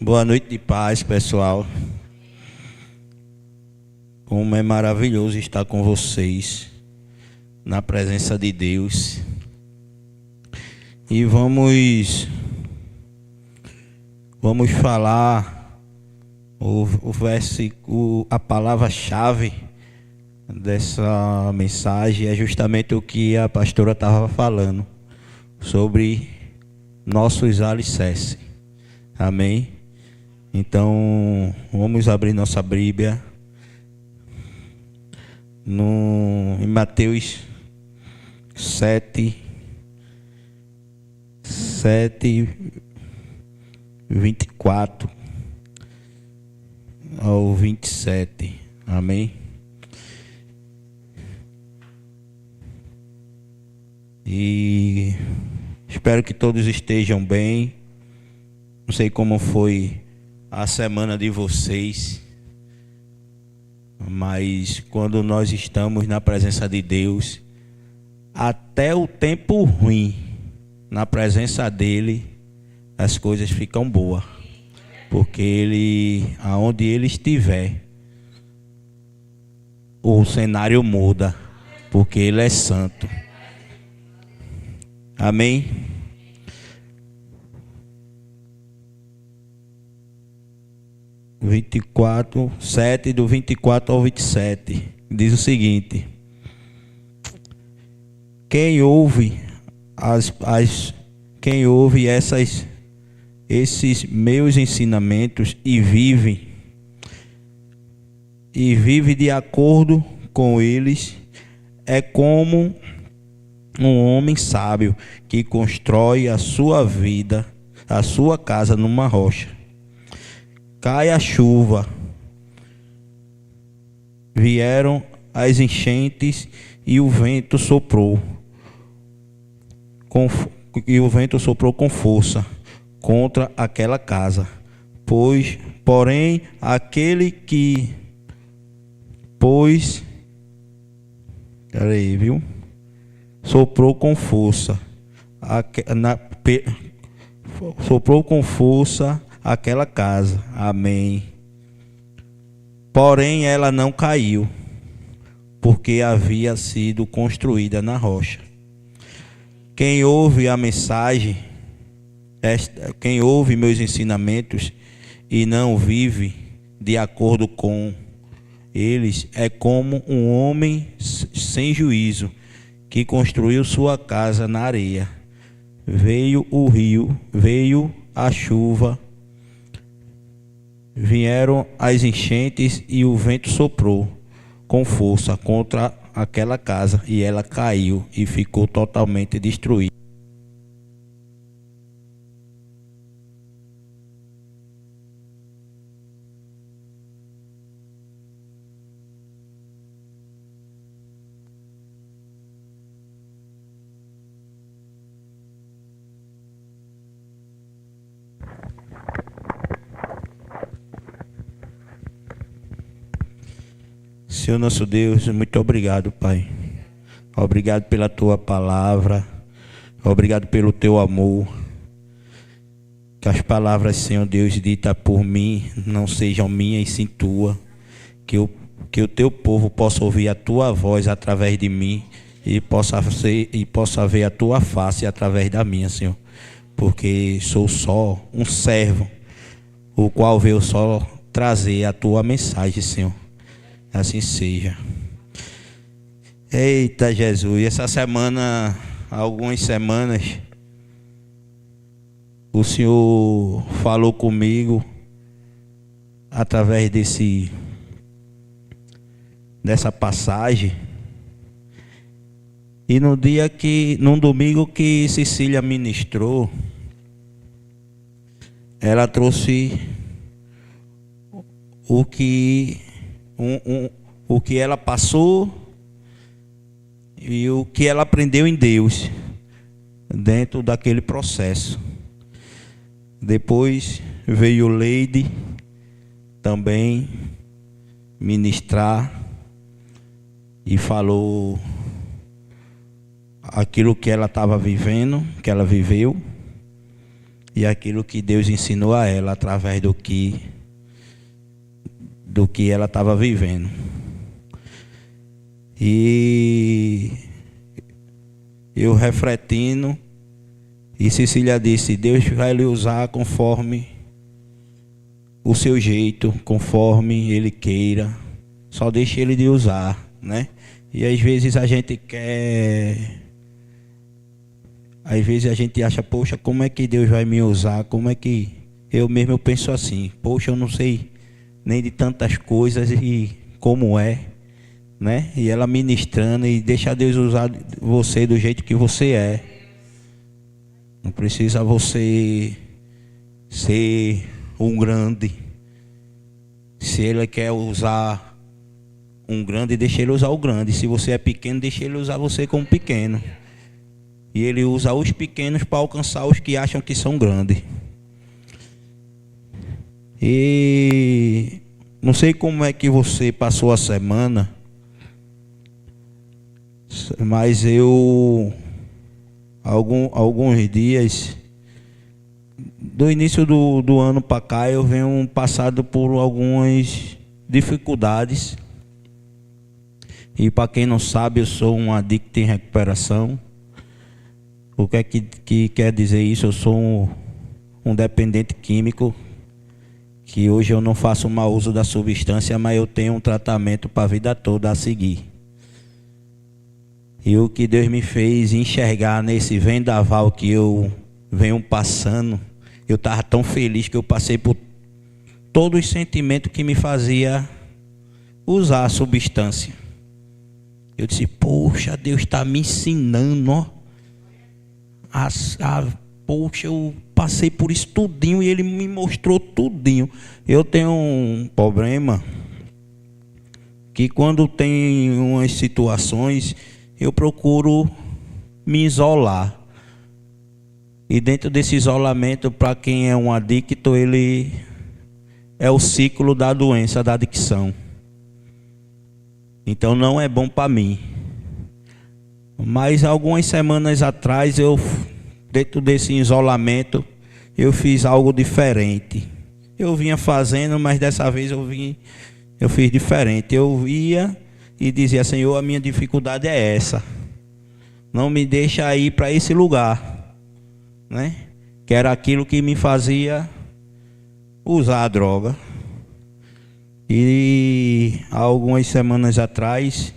Boa noite de paz, pessoal. Como é maravilhoso estar com vocês na presença de Deus. E vamos falar o versículo, a palavra-chave dessa mensagem é justamente o que a pastora estava falando sobre nossos alicerces. Amém? Então, vamos abrir nossa Bíblia em Mateus 7, 24 ao 27. Amém? E espero que todos estejam bem. Não sei como foi a semana de vocês, mas quando nós estamos na presença de Deus, até o tempo ruim, na presença dele, as coisas ficam boas, porque ele, aonde ele estiver, o cenário muda, porque ele é santo. Amém? Do 24 ao 27, diz o seguinte: quem ouve esses meus ensinamentos e vive de acordo com eles, é como um homem sábio que constrói a sua casa numa rocha. Cai a chuva, vieram as enchentes e o vento soprou com força contra aquela casa. Porém, soprou com força aquela casa. Amém. Porém, ela não caiu, porque havia sido construída na rocha. Quem ouve a mensagem, quem ouve meus ensinamentos e não vive de acordo com eles, é como um homem sem juízo que construiu sua casa na areia. Veio o rio, veio a chuva, vieram as enchentes e o vento soprou com força contra aquela casa e ela caiu e ficou totalmente destruída. Senhor nosso Deus, muito obrigado, Pai. Obrigado pela Tua palavra. Obrigado pelo Teu amor. Que as palavras, Senhor Deus, ditas por mim, não sejam minhas e sim Tua. Que o Teu povo possa ouvir a Tua voz através de mim e possa ver a Tua face através da minha, Senhor. Porque sou só um servo, o qual veio só trazer a Tua mensagem, Senhor. Assim seja. Eita Jesus, essa semana, algumas semanas, o Senhor falou comigo através dessa passagem. E num domingo que Cecília ministrou, ela trouxe o que ela passou e o que ela aprendeu em Deus dentro daquele processo. Depois veio Leide também ministrar e falou aquilo que ela estava vivendo, que ela viveu. e aquilo que Deus ensinou a ela através do que ela estava vivendo. E eu refletindo, e Cecília disse: Deus vai lhe usar conforme o seu jeito, conforme Ele queira. Só deixe Ele de usar, né? E às vezes a gente quer... Às vezes a gente acha: poxa, como é que Deus vai me usar? Como é que... Eu mesmo penso assim: poxa, eu não sei nem de tantas coisas e como é, né? E ela ministrando, e deixa Deus usar você do jeito que você é. Não precisa você ser um grande. Se Ele quer usar um grande, deixa Ele usar o grande. Se você é pequeno, deixa Ele usar você como pequeno. E Ele usa os pequenos para alcançar os que acham que são grandes. E não sei como é que você passou a semana, mas eu, alguns dias, do início do ano para cá, eu venho passado por algumas dificuldades. E para quem não sabe, eu sou um adicto em recuperação. O que é que quer dizer isso? Eu sou um dependente químico, que hoje eu não faço mau uso da substância, mas eu tenho um tratamento para a vida toda a seguir. E o que Deus me fez enxergar nesse vendaval que eu venho passando, eu estava tão feliz que eu passei por todos os sentimentos que me fazia usar a substância. Eu disse: poxa, Deus está me ensinando, ó. Poxa, eu passei por isso tudinho e Ele me mostrou tudinho. Eu tenho um problema que quando tem umas situações, eu procuro me isolar. E dentro desse isolamento, para quem é um adicto, ele é o ciclo da doença, da adicção. Então não é bom para mim. Mas algumas semanas atrás, dentro desse isolamento, eu fiz algo diferente. Eu vinha fazendo, mas dessa vez eu fiz diferente. Eu ia e dizia: Senhor, a minha dificuldade é essa. Não me deixa ir para esse lugar, né? Que era aquilo que me fazia usar a droga. E algumas semanas atrás,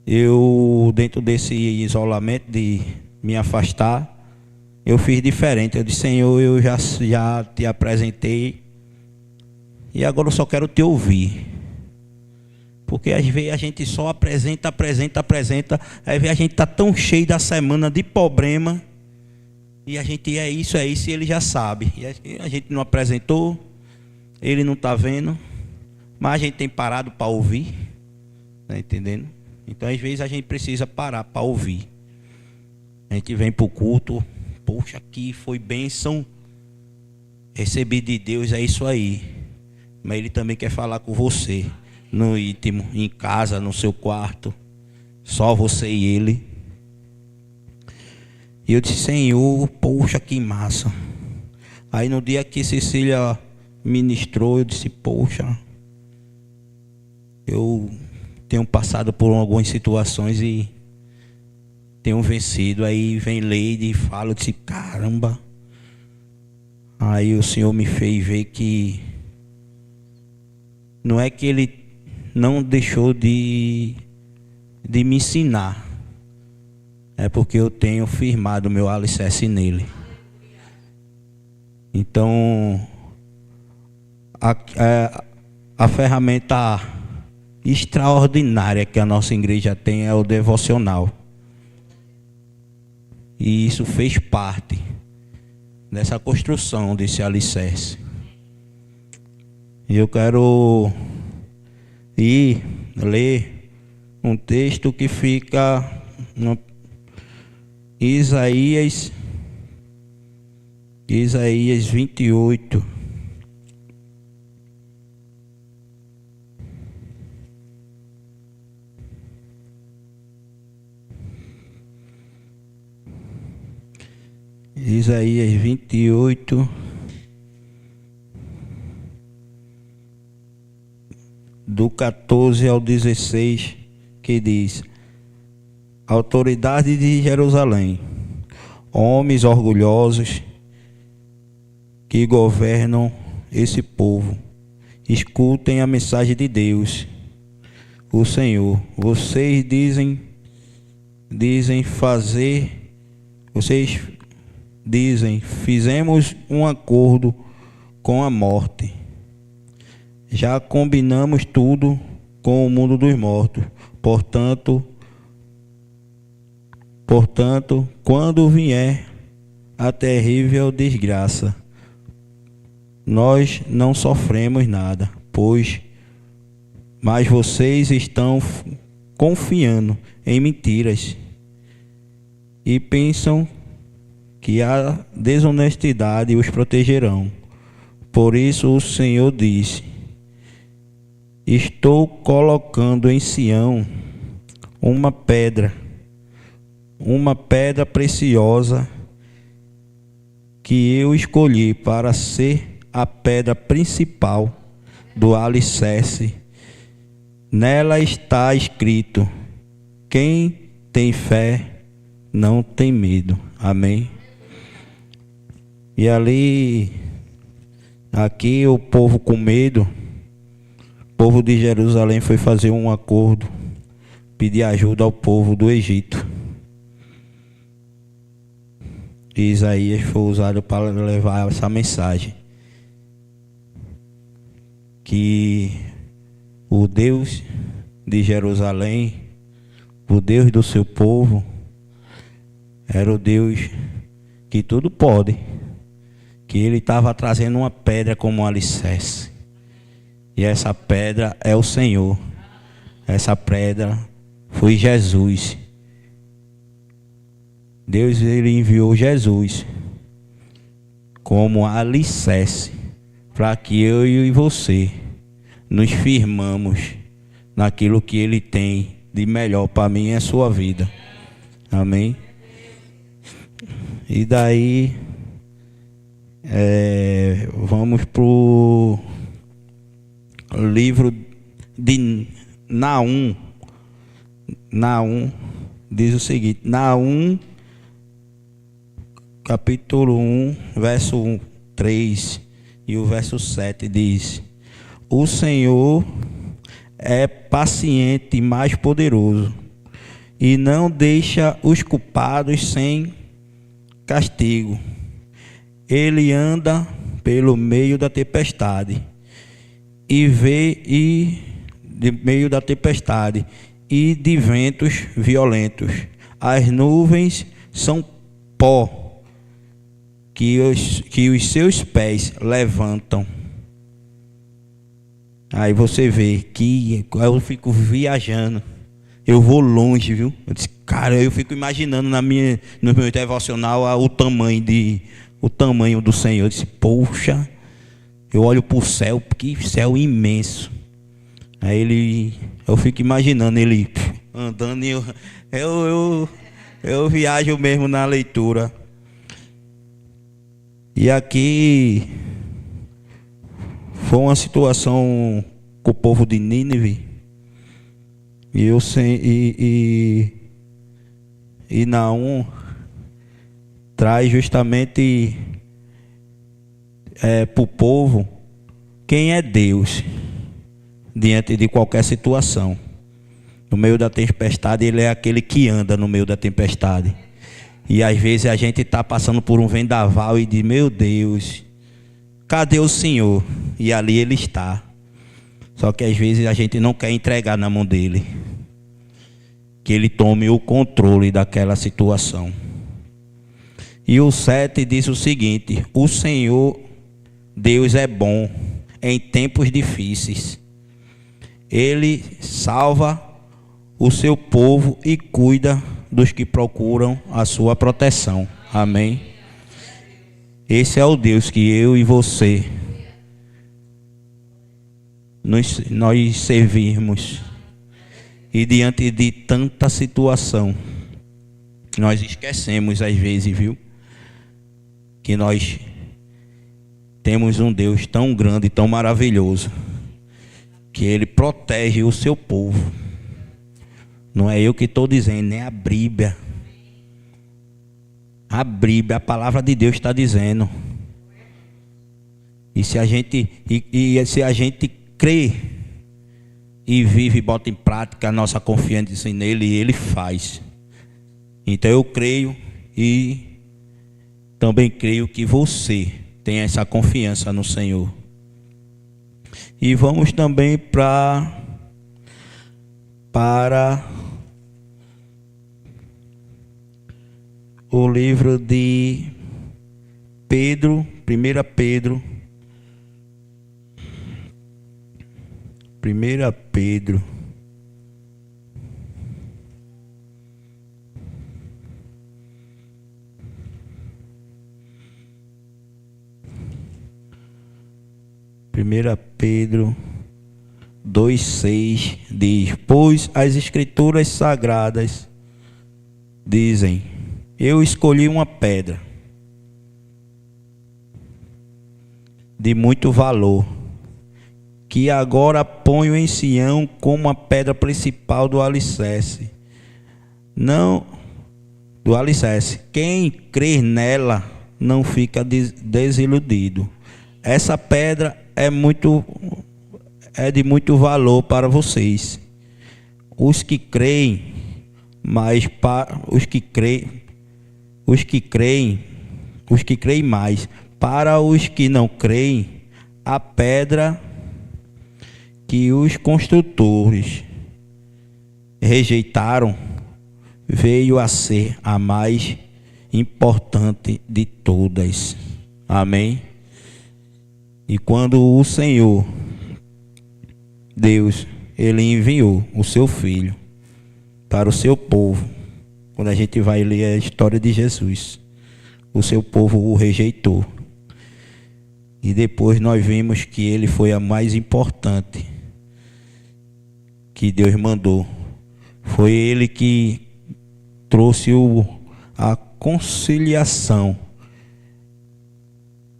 eu, dentro desse isolamento de me afastar, eu fiz diferente. Eu disse: Senhor, eu já te apresentei e agora eu só quero te ouvir. Porque às vezes a gente só apresenta. Às vezes a gente está tão cheio da semana de problema, e a gente é isso, e Ele já sabe. E a gente não apresentou, Ele não está vendo, mas a gente tem parado para ouvir. Está entendendo? Então às vezes a gente precisa parar para ouvir. A gente vem para o culto: poxa, aqui foi bênção, recebi de Deus, é isso aí. Mas Ele também quer falar com você, no íntimo, em casa, no seu quarto, só você e Ele. E eu disse: Senhor, poxa, que massa. Aí no dia que Cecília ministrou, eu disse: poxa, eu tenho passado por algumas situações e tenho vencido. Aí vem Leide e fala, eu disse: caramba. Aí o Senhor me fez ver que não é que Ele não deixou de me ensinar, é porque eu tenho firmado o meu alicerce nele. Então a ferramenta extraordinária que a nossa igreja tem é o devocional. E isso fez parte dessa construção desse alicerce. E eu quero ler um texto que fica no Isaías 28. Isaías 28, do 14 ao 16, que diz: autoridade de Jerusalém, homens orgulhosos que governam esse povo, escutem a mensagem de Deus, o Senhor. Vocês dizem fizemos um acordo com a morte. Já combinamos tudo com o mundo dos mortos. Portanto, quando vier a terrível desgraça, nós não sofremos nada, mas vocês estão confiando em mentiras e pensam que a desonestidade os protegerão. Por isso o Senhor disse: estou colocando em Sião uma pedra preciosa que eu escolhi para ser a pedra principal do alicerce. Nela está escrito: quem tem fé não tem medo. Amém. E aqui o povo com medo, o povo de Jerusalém foi fazer um acordo, pedir ajuda ao povo do Egito. E Isaías foi usado para levar essa mensagem, que o Deus de Jerusalém, o Deus do seu povo, era o Deus que tudo pode, que ele estava trazendo uma pedra como um alicerce, e essa pedra é o Senhor. Essa pedra foi Jesus. Deus, ele enviou Jesus como alicerce para que eu e você nos firmamos naquilo que ele tem de melhor para mim e a sua vida. Amém. E daí vamos para o livro de Naum. Naum diz o seguinte: Naum, capítulo 1, verso 3 e o verso 7 diz: o Senhor é paciente e mais poderoso, e não deixa os culpados sem castigo. Ele anda pelo meio da tempestade e de ventos violentos. As nuvens são pó que os seus pés levantam. Aí você vê que eu fico viajando, eu vou longe, viu? Eu disse, cara, eu fico imaginando no meu devocional o tamanho do Senhor. Eu disse, poxa, eu olho para o céu, que céu imenso. Aí eu fico imaginando ele andando, e eu viajo mesmo na leitura. E aqui foi uma situação com o povo de Nínive. E Naum traz justamente para o povo quem é Deus diante de qualquer situação. No meio da tempestade, ele é aquele que anda no meio da tempestade. E às vezes a gente está passando por um vendaval e diz, meu Deus, cadê o Senhor? E ali ele está. Só que às vezes a gente não quer entregar na mão dele, que ele tome o controle daquela situação. E o 7 diz o seguinte: o Senhor Deus é bom em tempos difíceis. Ele salva o seu povo e cuida dos que procuram a sua proteção. Amém. Esse é o Deus que eu e você nós servirmos. E diante de tanta situação, nós esquecemos às vezes, viu? que nós temos um Deus tão grande, tão maravilhoso, que Ele protege o seu povo. Não é eu que estou dizendo, é a Bíblia. A Bíblia, a palavra de Deus está dizendo. E se a gente crê e vive e bota em prática a nossa confiança nele, Ele faz. Então eu creio e também creio que você tem essa confiança no Senhor. E vamos também para o livro de Pedro, 1 Pedro. 1 Pedro. Pedro 2,6 diz: pois as Escrituras Sagradas dizem: eu escolhi uma pedra de muito valor, que agora ponho em Sião como a pedra principal do alicerce. Não do alicerce. Quem crer nela não fica desiludido. Essa pedra é de muito valor para vocês. Os que creem, mas para os que creem mais. Para os que não creem, a pedra que os construtores rejeitaram veio a ser a mais importante de todas. Amém? E quando o Senhor Deus, Ele enviou o seu Filho para o seu povo, quando a gente vai ler a história de Jesus, o seu povo o rejeitou. E depois nós vimos que Ele foi a mais importante que Deus mandou. Foi Ele que trouxe a conciliação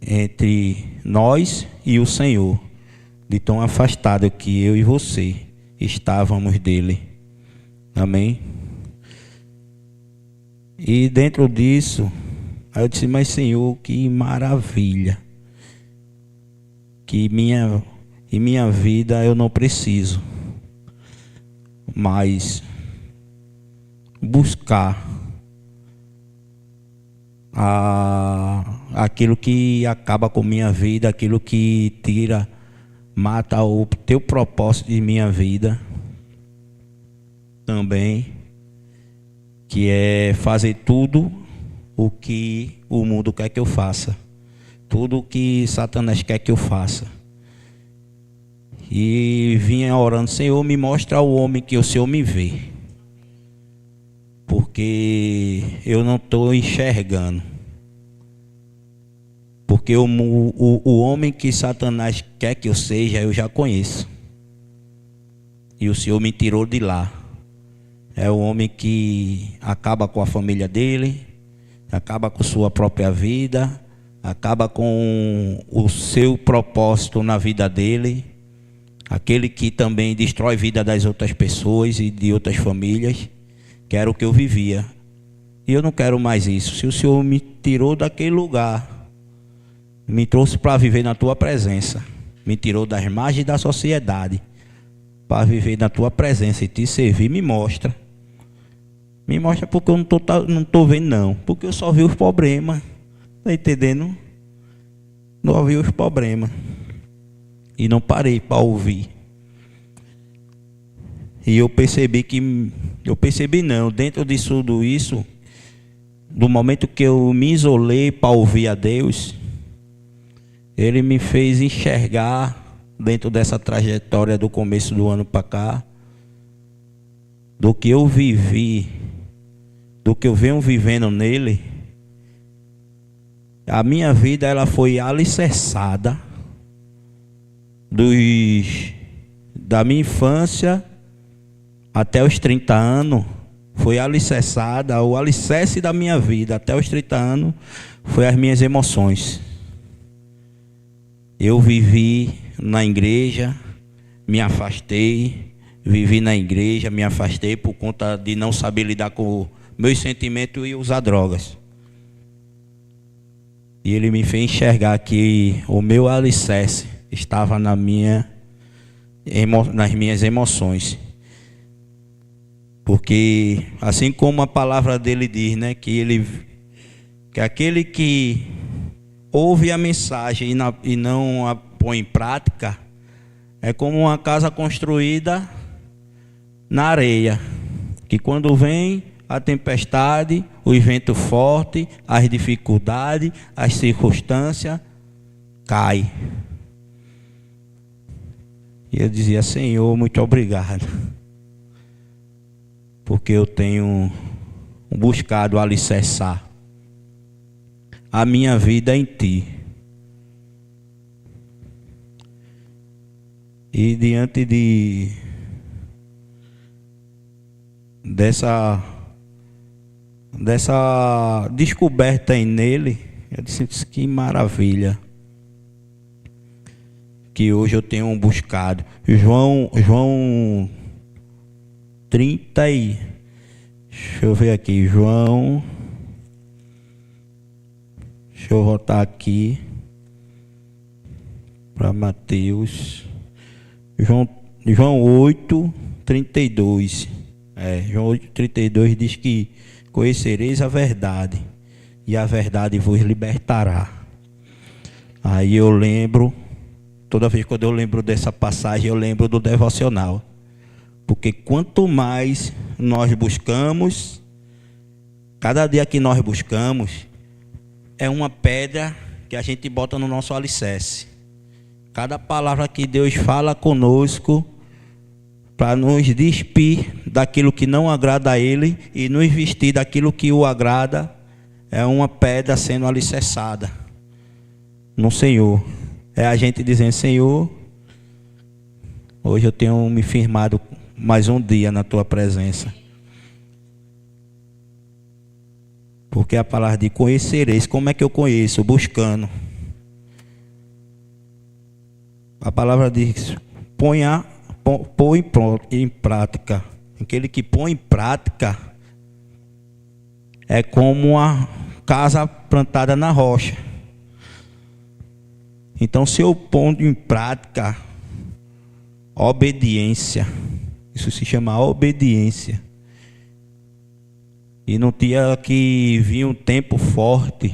entre nós e o Senhor, de tão afastado que eu e você estávamos dele. Amém? E dentro disso, aí eu disse: mas Senhor, que maravilha, que minha vida eu não preciso mais buscar aquilo que acaba com minha vida, aquilo que mata o teu propósito de minha vida também, que é fazer tudo o que o mundo quer que eu faça, tudo o que Satanás quer que eu faça. E vinha orando: Senhor, me mostra o homem que o Senhor me vê, porque eu não estou enxergando. Porque o homem que Satanás quer que eu seja, eu já conheço. E o Senhor me tirou de lá. É o homem que acaba com a família dele, acaba com sua própria vida, acaba com o seu propósito na vida dele. Aquele que também destrói a vida das outras pessoas e de outras famílias, que era o que eu vivia. E eu não quero mais isso. Se o Senhor me tirou daquele lugar, me trouxe para viver na tua presença, me tirou das margens da sociedade para viver na tua presença e te servir, me mostra, porque eu não estou vendo não, porque eu só vi os problemas, tá entendendo? Não vi os problemas e não parei para ouvir. E eu percebi dentro disso tudo isso, do momento que eu me isolei para ouvir a Deus, Ele me fez enxergar, dentro dessa trajetória do começo do ano para cá, do que eu vivi, do que eu venho vivendo nele. A minha vida ela foi alicerçada da minha infância até os 30 anos. Foi alicerçada, o alicerce da minha vida até os 30 anos foi as minhas emoções. Eu vivi na igreja, me afastei, vivi na igreja, me afastei por conta de não saber lidar com meus sentimentos e usar drogas. E ele me fez enxergar que o meu alicerce estava nas minhas emoções. Porque assim como a palavra dele diz, né, que aquele que ouve a mensagem e não a põe em prática, é como uma casa construída na areia, que quando vem a tempestade, o vento forte, as dificuldades, as circunstâncias, cai. E eu dizia: Senhor, muito obrigado, porque eu tenho buscado alicerçar a minha vida em Ti. E diante dessa descoberta nele, eu disse: que maravilha, que hoje eu tenho buscado. João 30 deixa eu ver aqui, João, deixa eu voltar aqui para Mateus, João 8, 32. João 8, 32 diz que conhecereis a verdade, e a verdade vos libertará. Aí eu lembro, toda vez que eu lembro dessa passagem, eu lembro do devocional. Porque quanto mais nós buscamos, cada dia que nós buscamos, é uma pedra que a gente bota no nosso alicerce. Cada palavra que Deus fala conosco, para nos despir daquilo que não agrada a Ele e nos vestir daquilo que o agrada, é uma pedra sendo alicerçada no Senhor. É a gente dizendo: Senhor, hoje eu tenho me firmado mais um dia na Tua presença. Porque a palavra de conhecereis, como é que eu conheço? Buscando. A palavra diz: põe em prática. Aquele que põe em prática é como uma casa plantada na rocha. Então, se eu ponho em prática obediência, isso se chama obediência. E no dia que vir um tempo forte,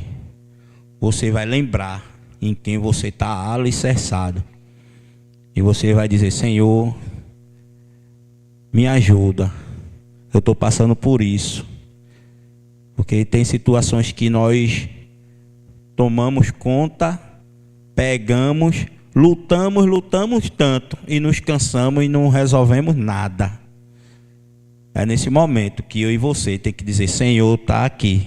você vai lembrar em quem você está alicerçado. E você vai dizer: Senhor, me ajuda, eu estou passando por isso. Porque tem situações que nós tomamos conta, pegamos, lutamos tanto e nos cansamos e não resolvemos nada. É nesse momento que eu e você tem que dizer: Senhor, está aqui.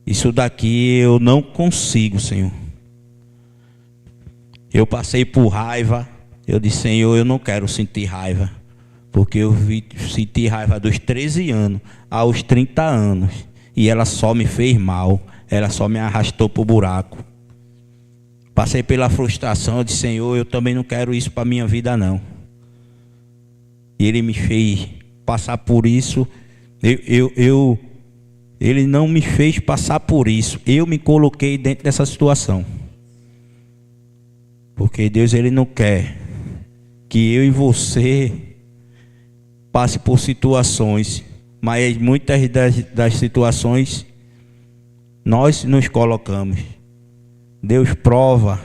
Isso daqui eu não consigo, Senhor. Eu passei por raiva. Eu disse: Senhor, eu não quero sentir raiva. Porque eu senti raiva dos 13 anos aos 30 anos. E ela só me fez mal. Ela só me arrastou para o buraco. Passei pela frustração. Eu disse: Senhor, eu também não quero isso para a minha vida, não. E Ele me fez passar por isso. Ele não me fez passar por isso. Eu me coloquei dentro dessa situação. Porque Deus, Ele não quer que eu e você passe por situações. Mas muitas das situações nós nos colocamos. Deus prova.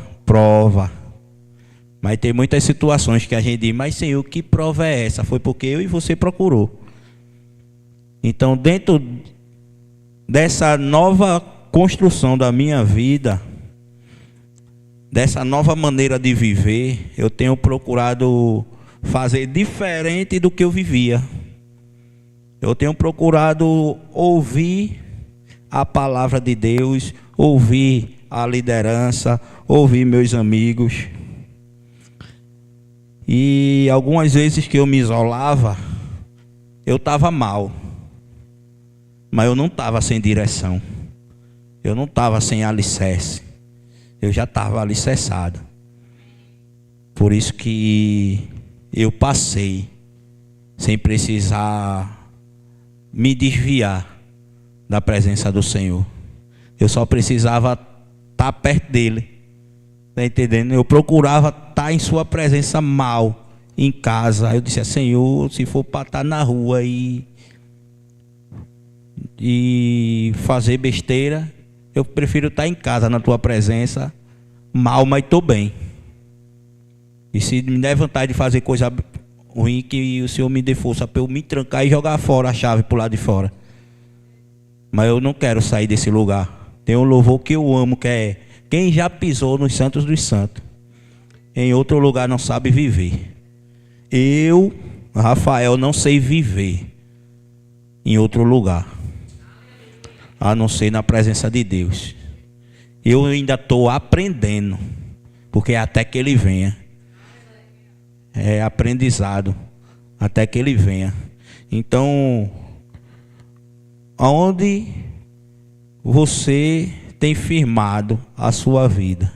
Mas tem muitas situações que a gente diz: mas Senhor, que prova é essa? Foi porque eu e você procurou. Então, dentro dessa nova construção da minha vida, dessa nova maneira de viver, eu tenho procurado fazer diferente do que eu vivia. Eu tenho procurado ouvir a palavra de Deus, ouvir a liderança, ouvir meus amigos. E algumas vezes que eu me isolava, eu estava mal, mas eu não estava sem direção. Eu não estava sem alicerce. Eu já estava alicerçado. Por isso que eu passei sem precisar me desviar da presença do Senhor. Eu só precisava estar perto dele. Está entendendo? Eu procurava estar em sua presença mal, em casa. Eu disse, Senhor, se for para estar na rua e fazer besteira, eu prefiro estar em casa na tua presença, mal, mas estou bem. E se me der vontade de fazer coisa ruim, que o Senhor me dê força para eu me trancar e jogar fora a chave para o lado de fora. Mas eu não quero sair desse lugar. Tem um louvor que eu amo, que é: quem já pisou nos santos dos santos, em outro lugar não sabe viver. Eu, Rafael, não sei viver em outro lugar, a não ser na presença de Deus. Eu ainda estou aprendendo, porque até que Ele venha. É aprendizado, até que Ele venha. Então, aonde você tem firmado a sua vida?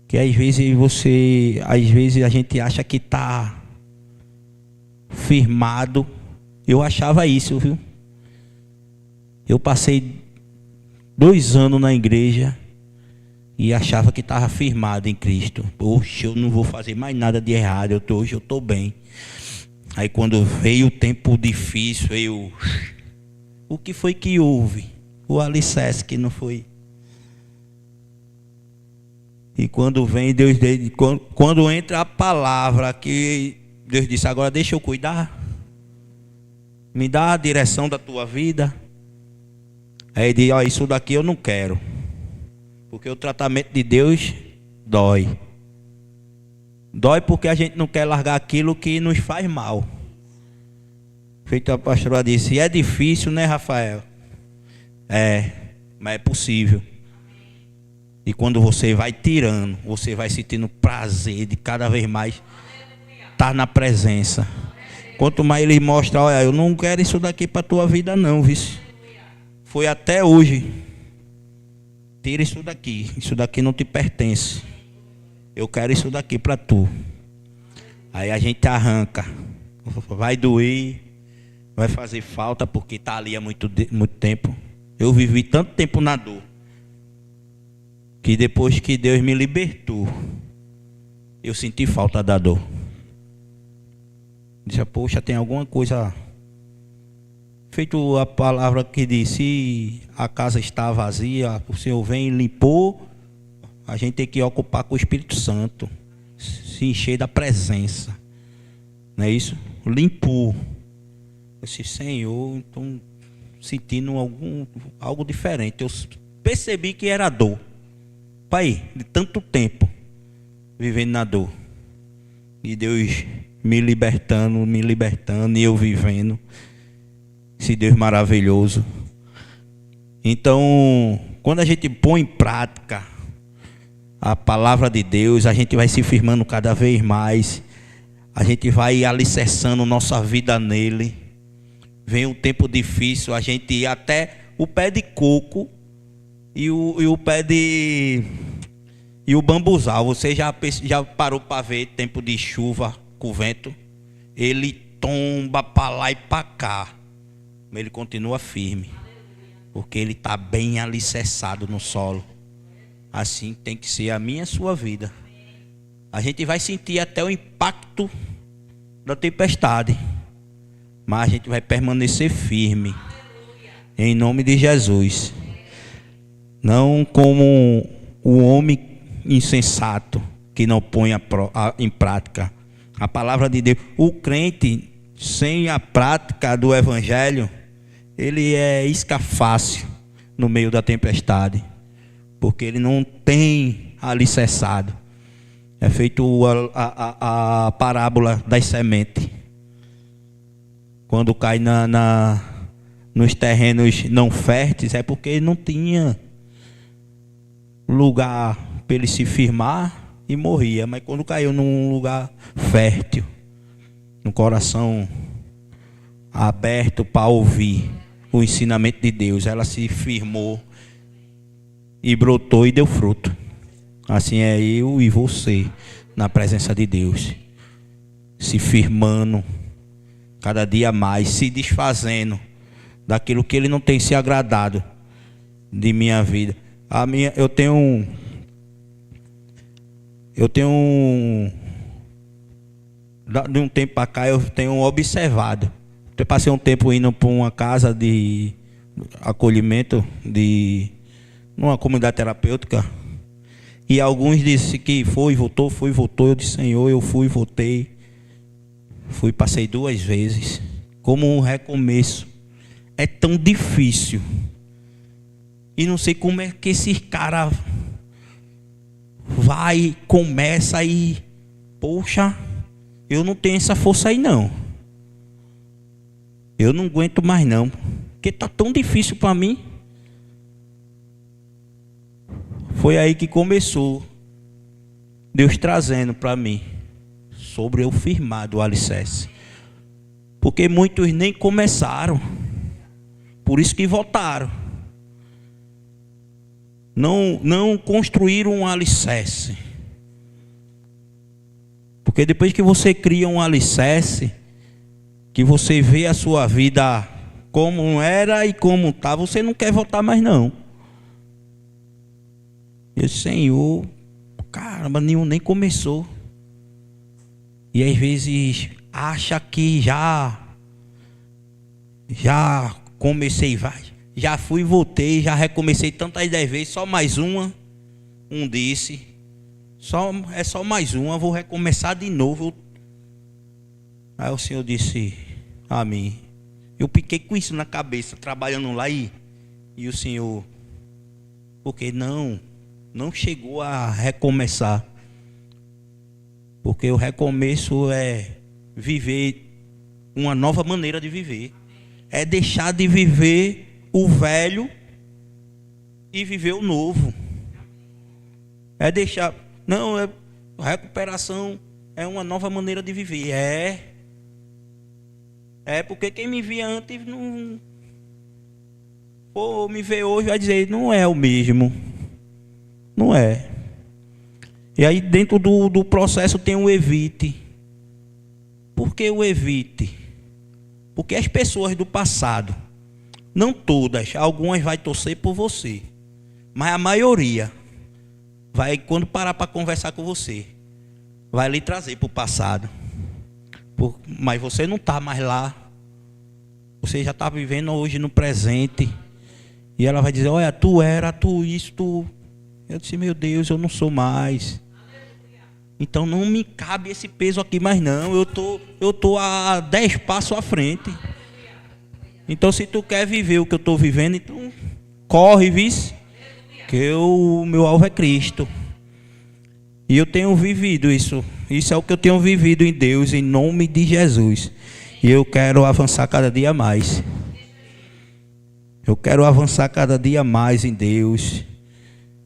Que às vezes a gente acha que está firmado. Eu achava isso, viu? Eu passei 2 anos na igreja e achava que estava firmado em Cristo. Poxa, eu não vou fazer mais nada de errado. Hoje eu estou bem. Aí quando veio o tempo difícil, o que foi que houve? O alicerce que não foi. E quando vem Deus, quando entra a palavra que Deus disse, agora deixa eu cuidar. Me dá a direção da tua vida. Aí ele diz, ó, isso daqui eu não quero. Porque o tratamento de Deus dói. Dói porque a gente não quer largar aquilo que nos faz mal. Feito a pastora disse, é difícil, né, Rafael? É, mas é possível. E quando você vai tirando, você vai sentindo prazer de cada vez mais estar na presença. Quanto mais Ele mostra, olha, eu não quero isso daqui para a tua vida não, vice. Foi até hoje. Tira isso daqui não te pertence. Eu quero isso daqui para tu. Aí a gente arranca. Vai doer, vai fazer falta porque está ali há muito tempo. Eu vivi tanto tempo na dor, que depois que Deus me libertou, eu senti falta da dor. Disse, poxa, tem alguma coisa. Feito a palavra que disse, a casa está vazia, o Senhor vem e limpou. A gente tem que ocupar com o Espírito Santo, se encher da presença. Não é isso? Limpou. Eu disse, Senhor, então sentindo algo diferente. Eu percebi que era dor. Pai, de tanto tempo vivendo na dor. E Deus me libertando, e eu vivendo. Esse Deus maravilhoso. Então, quando a gente põe em prática a palavra de Deus, a gente vai se firmando cada vez mais. A gente vai alicerçando nossa vida nele. Vem um tempo difícil, a gente ir até o pé de coco e o pé de... E o bambuzal. Você já parou para ver tempo de chuva com vento? Ele tomba para lá e para cá. Mas ele continua firme. Porque ele está bem alicerçado no solo. Assim tem que ser a minha e a sua vida. A gente vai sentir até o impacto da tempestade. Mas a gente vai permanecer firme. Em nome de Jesus. Não como o homem insensato que não põe em prática a palavra de Deus. O crente sem a prática do evangelho, ele é isca fácil no meio da tempestade, porque ele não tem alicerçado. É feito a parábola das sementes. Quando cai nos terrenos não férteis, é porque não tinha lugar para ele se firmar e morria. Mas quando caiu num lugar fértil, no coração aberto para ouvir o ensinamento de Deus, ela se firmou e brotou e deu fruto. Assim é eu e você na presença de Deus, se firmando cada dia mais, se desfazendo daquilo que Ele não tem se agradado de minha vida. Eu tenho de um tempo para cá eu tenho observado. Eu passei um tempo indo para uma casa de acolhimento numa comunidade terapêutica, e alguns disseram que foi, voltou. Eu disse: Senhor, eu fui, voltei. Passei 2 vezes. Como um recomeço é tão difícil. E não sei como é que esses caras começa e poxa, eu não tenho essa força aí não. Eu não aguento mais não, porque tá tão difícil para mim. Foi aí que começou Deus trazendo para mim sobre eu firmar do alicerce. Porque muitos nem começaram, por isso que voltaram. Não construíram um alicerce. Porque depois que você cria um alicerce, que você vê a sua vida como era e como está, você não quer voltar mais não. Eu disse: Senhor, caramba, nenhum nem começou. E às vezes acha que já comecei, já fui e voltei, já recomecei tantas 10 vezes, só mais uma. Um disse: é só mais uma, vou recomeçar de novo. Aí o Senhor disse a mim, eu piquei com isso na cabeça, trabalhando lá, e o Senhor, porque não chegou a recomeçar. Porque o recomeço é viver uma nova maneira de viver. É deixar de viver o velho e viver o novo. É deixar... Não, recuperação é uma nova maneira de viver. Porque quem me via antes não... Ou me vê hoje vai dizer, não é o mesmo. Não é. E aí dentro do processo tem o evite. Por que o evite? Porque as pessoas do passado, não todas, algumas vai torcer por você, mas a maioria vai, quando parar para conversar com você, vai lhe trazer para o passado. Mas você não está mais lá. Você já está vivendo hoje no presente. E ela vai dizer, olha, tu isso, tu... Eu disse, meu Deus, eu não sou mais. Então não me cabe esse peso aqui mais não. Eu tô a 10 passos à frente. Então se tu quer viver o que eu estou vivendo, então corre, vice. Que o meu alvo é Cristo. E eu tenho vivido isso. Isso é o que eu tenho vivido em Deus, em nome de Jesus. E eu quero avançar cada dia mais. Eu quero avançar cada dia mais em Deus.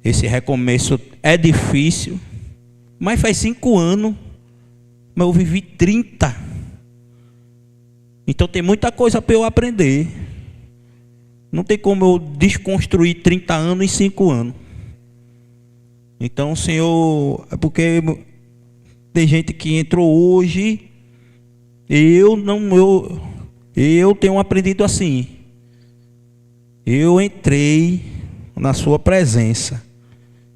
Esse recomeço é difícil. Mas faz 5 anos. Mas eu vivi 30. Então tem muita coisa para eu aprender. Não tem como eu desconstruir 30 anos em 5 anos. Então, Senhor, é porque tem gente que entrou hoje. Eu tenho aprendido assim. Eu entrei na sua presença.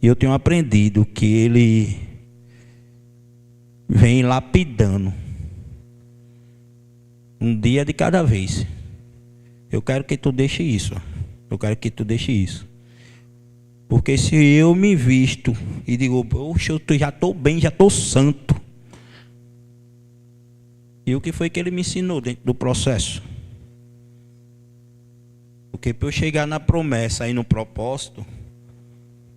E eu tenho aprendido que Ele vem lapidando. Um dia de cada vez. Eu quero que tu deixe isso. Eu quero que tu deixe isso. Porque se eu me visto e digo, poxa, eu já estou bem, já estou santo. E o que foi que ele me ensinou dentro do processo? Porque para eu chegar na promessa e no propósito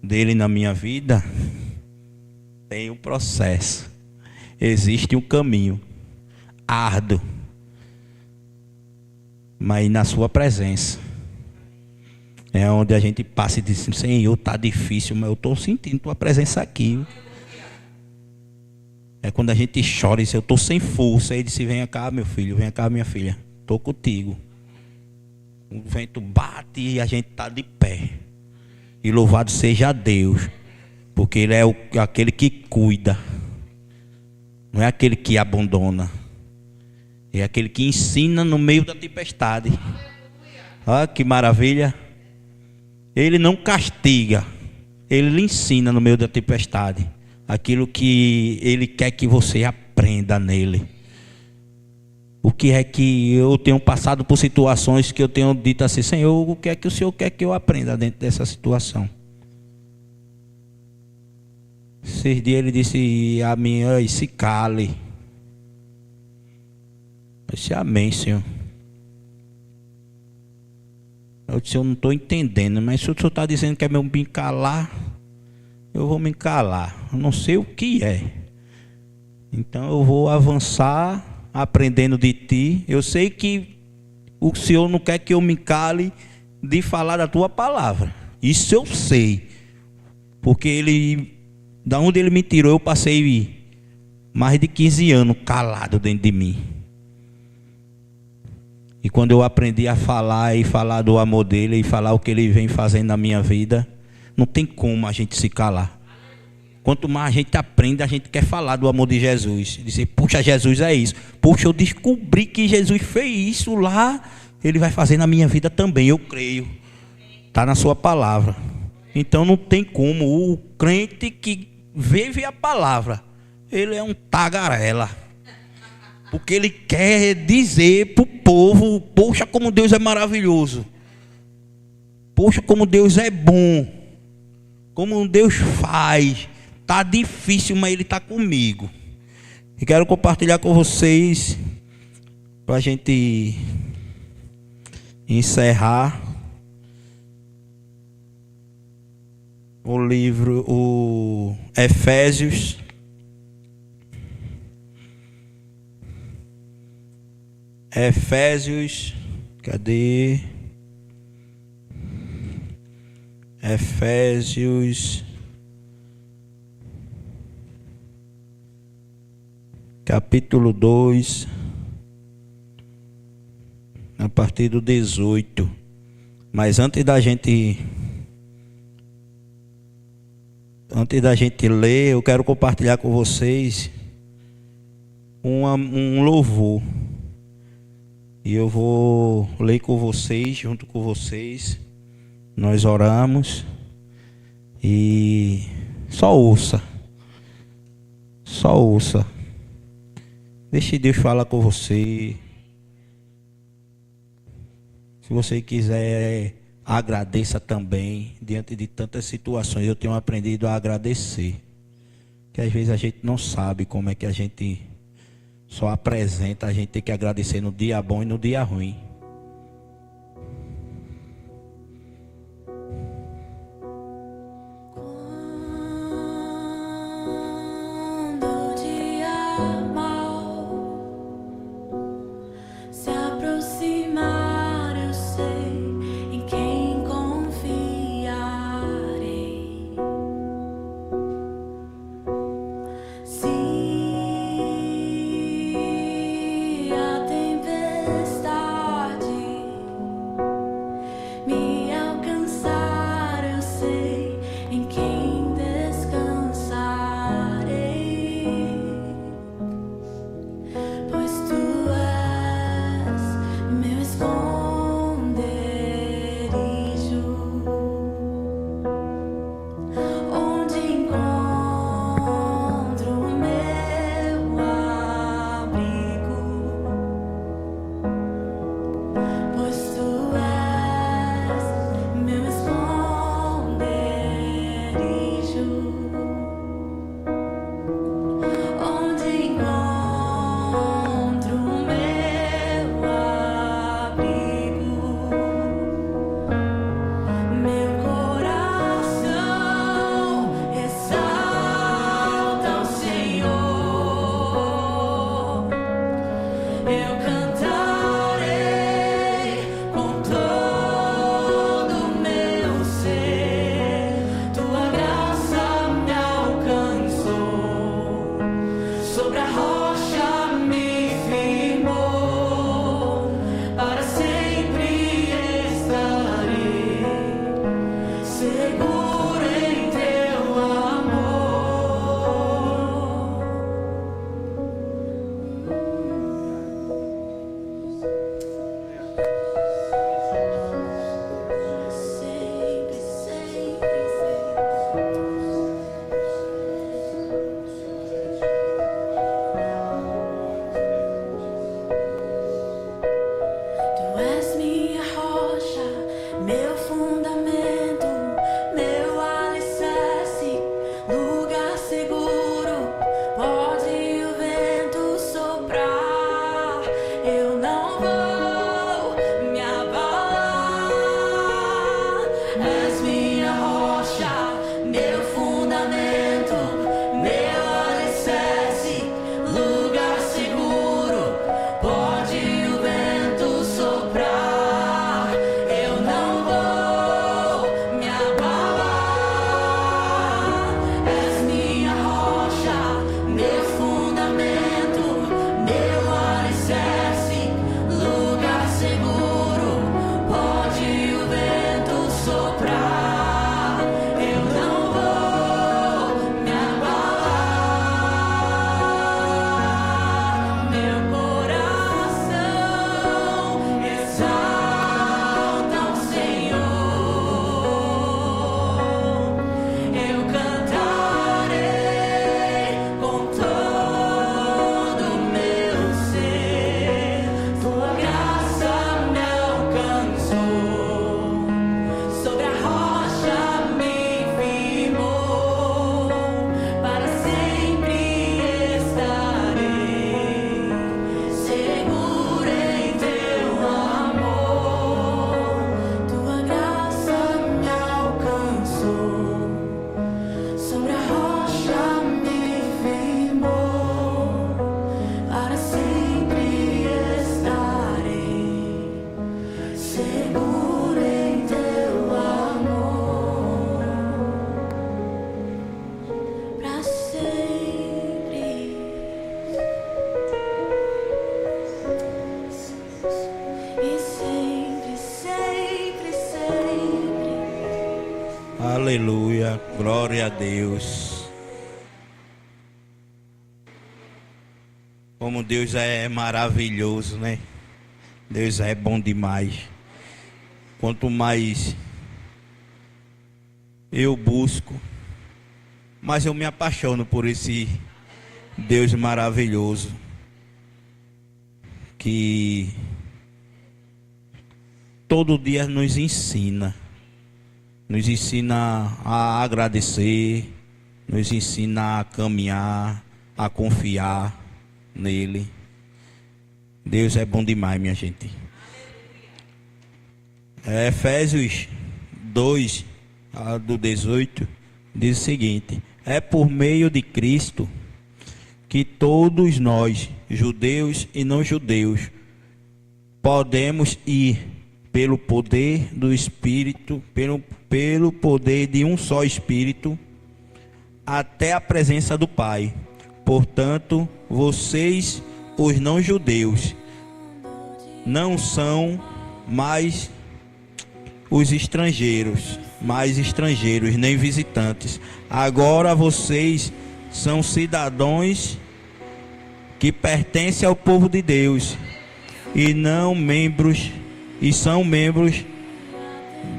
dele na minha vida, tem um processo. Existe um caminho árduo, mas na sua presença é onde a gente passa e diz, Senhor, está difícil, mas eu estou sentindo tua presença aqui. É quando a gente chora e diz, eu estou sem força. Aí ele disse, vem cá meu filho, vem cá minha filha, estou contigo. O vento bate e a gente está de pé. E louvado seja Deus, porque Ele é aquele que cuida, não é aquele que abandona, é aquele que ensina no meio da tempestade. Olha que maravilha. Ele não castiga, Ele lhe ensina no meio da tempestade aquilo que Ele quer que você aprenda nele. O que é que eu tenho passado por situações que eu tenho dito assim: Senhor, o que é que o Senhor quer que eu aprenda dentro dessa situação? Esses dias ele disse a mim: se cale. Eu disse: amém, Senhor. Eu disse: eu não estou entendendo, mas se o Senhor está dizendo que é meu me calar, eu vou me calar. Eu não sei o que é. Então eu vou avançar aprendendo de ti. Eu sei que o Senhor não quer que eu me cale de falar da tua palavra. Isso eu sei. Porque Ele, da onde Ele me tirou, eu passei mais de 15 anos calado dentro de mim. E quando eu aprendi a falar e falar do amor dele e falar o que Ele vem fazendo na minha vida, não tem como a gente se calar. Quanto mais a gente aprende, a gente quer falar do amor de Jesus. Dizer: puxa, Jesus é isso. Puxa, eu descobri que Jesus fez isso lá. Ele vai fazer na minha vida também, eu creio. Está na sua palavra. Então não tem como. O crente que vive a palavra, ele é um tagarela. Porque ele quer dizer para o povo: poxa, como Deus é maravilhoso. Poxa, como Deus é bom. Como Deus faz. Está difícil, mas Ele está comigo. E quero compartilhar com vocês, para a gente encerrar, o livro, o Efésios. Cadê? Efésios, capítulo 2, a partir do 18. Mas antes da gente ler, eu quero compartilhar com vocês um louvor. E eu vou ler com vocês, junto com vocês. Nós oramos e só ouça. Só ouça. Deixe Deus falar com você. Se você quiser, agradeça também. Diante de tantas situações, eu tenho aprendido a agradecer. Que às vezes a gente não sabe como é que a gente só apresenta. A gente tem que agradecer no dia bom e no dia ruim. Aleluia, glória a Deus. Como Deus é maravilhoso, né? Deus é bom demais. Quanto mais eu busco, mais eu me apaixono por esse Deus maravilhoso que todo dia nos ensina a agradecer, nos ensina a caminhar, a confiar nele. Deus é bom demais, minha gente. Efésios 2, do 18, diz o seguinte: é por meio de Cristo que todos nós, judeus e não judeus, podemos ir pelo poder do Espírito, pelo poder de um só Espírito, até a presença do Pai. Portanto, vocês, os não judeus, não são mais os estrangeiros, nem visitantes. Agora vocês são cidadãos que pertencem ao povo de Deus e são membros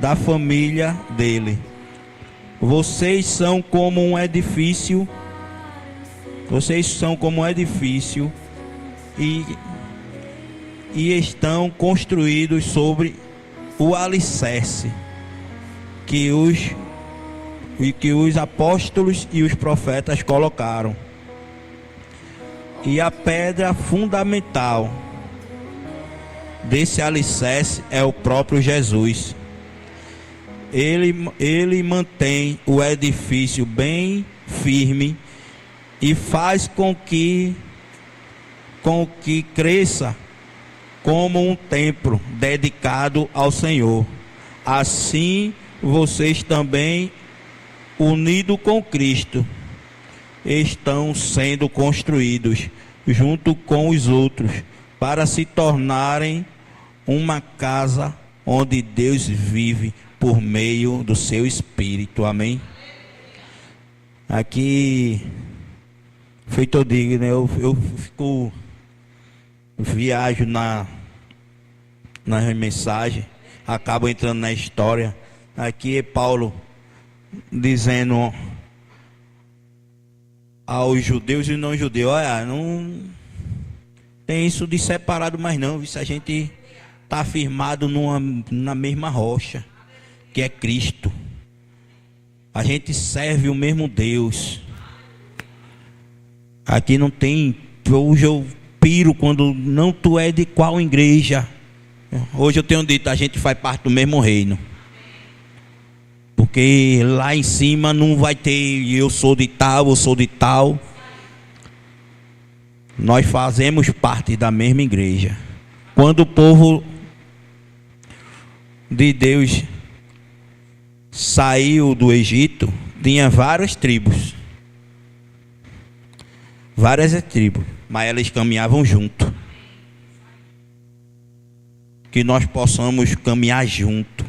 da família dele. Vocês são como um edifício. E estão construídos sobre o alicerce que os apóstolos e os profetas colocaram. E a pedra fundamental desse alicerce é o próprio Jesus. Ele mantém o edifício bem firme e faz com que cresça como um templo dedicado ao Senhor. Assim, vocês também, unidos com Cristo, estão sendo construídos junto com os outros para se tornarem uma casa onde Deus vive por meio do seu Espírito. Amém? Aqui, feito eu digo, né? Eu viajo nas mensagens, acabo entrando na história. Aqui é Paulo dizendo aos judeus e não judeus: olha, não tem isso de separado mais não, se a gente está firmado na mesma rocha, que é Cristo. A gente serve o mesmo Deus. Aqui não tem, hoje eu piro quando não tu é de qual igreja. Hoje eu tenho dito, a gente faz parte do mesmo reino. Porque lá em cima não vai ter eu sou de tal. Nós fazemos parte da mesma igreja. Quando o povo de Deus saiu do Egito, tinha várias tribos, mas elas caminhavam junto. Que nós possamos caminhar junto,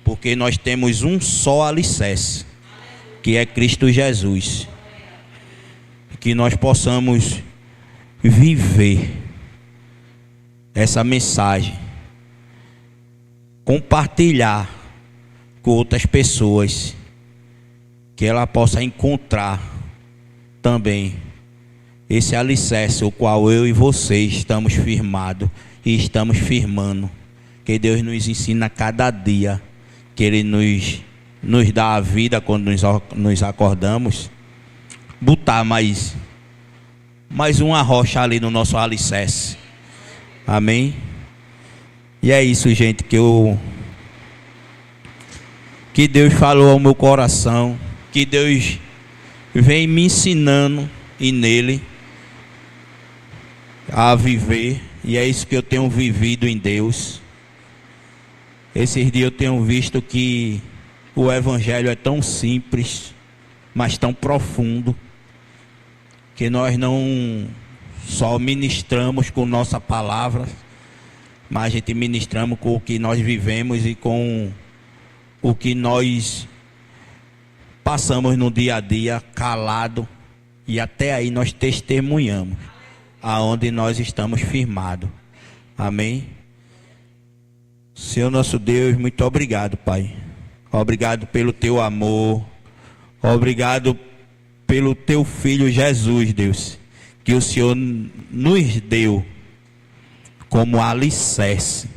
porque nós temos um só alicerce, que é Cristo Jesus. Que nós possamos viver essa mensagem, compartilhar com outras pessoas, que ela possa encontrar também esse alicerce, o qual eu e vocês estamos firmados e estamos firmando. Que Deus nos ensina a cada dia, que Ele nos dá a vida quando nos acordamos, botar mais uma rocha ali no nosso alicerce. Amém? E é isso, gente, que Deus falou ao meu coração, que Deus vem me ensinando e nele a viver, e é isso que eu tenho vivido em Deus. Esses dias eu tenho visto que o Evangelho é tão simples, mas tão profundo, que nós não só ministramos com nossa palavra, mas a gente ministramos com o que nós vivemos e com o que nós passamos no dia a dia calado, e até aí nós testemunhamos aonde nós estamos firmados. Amém? Senhor nosso Deus, muito obrigado, Pai. Obrigado pelo teu amor. Obrigado pelo teu Filho Jesus, Deus, que o Senhor nos deu como alicerce,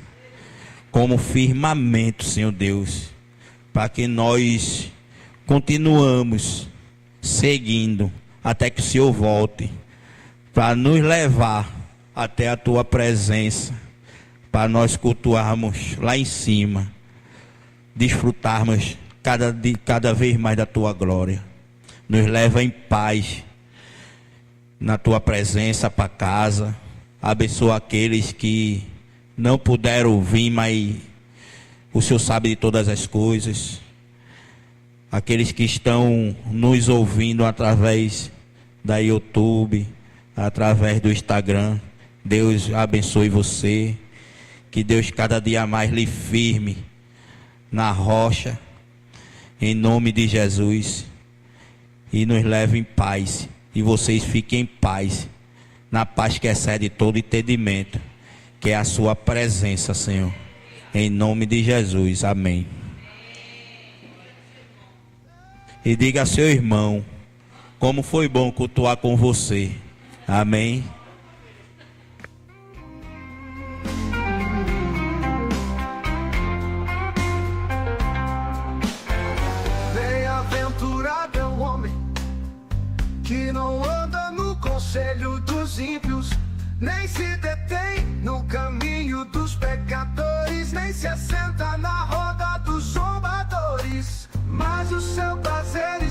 como firmamento, Senhor Deus, para que nós continuamos seguindo até que o Senhor volte, para nos levar até a tua presença, para nós cultuarmos lá em cima, desfrutarmos cada vez mais da tua glória. Nos leva em paz na tua presença para casa. Abençoa aqueles que não puderam vir, mas o Senhor sabe de todas as coisas. Aqueles que estão nos ouvindo através da YouTube, através do Instagram, Deus abençoe você. Que Deus cada dia mais lhe firme na rocha, em nome de Jesus, e nos leve em paz, e vocês fiquem em paz, na paz que excede todo entendimento, que é a sua presença, Senhor, em nome de Jesus, amém. E diga a seu irmão, como foi bom cultuar com você, amém. Bem-aventurado é o homem que não anda no conselho dos ímpios, nem se detém no caminho dos pecadores, nem se assenta na roda dos zombadores, mas o seu prazer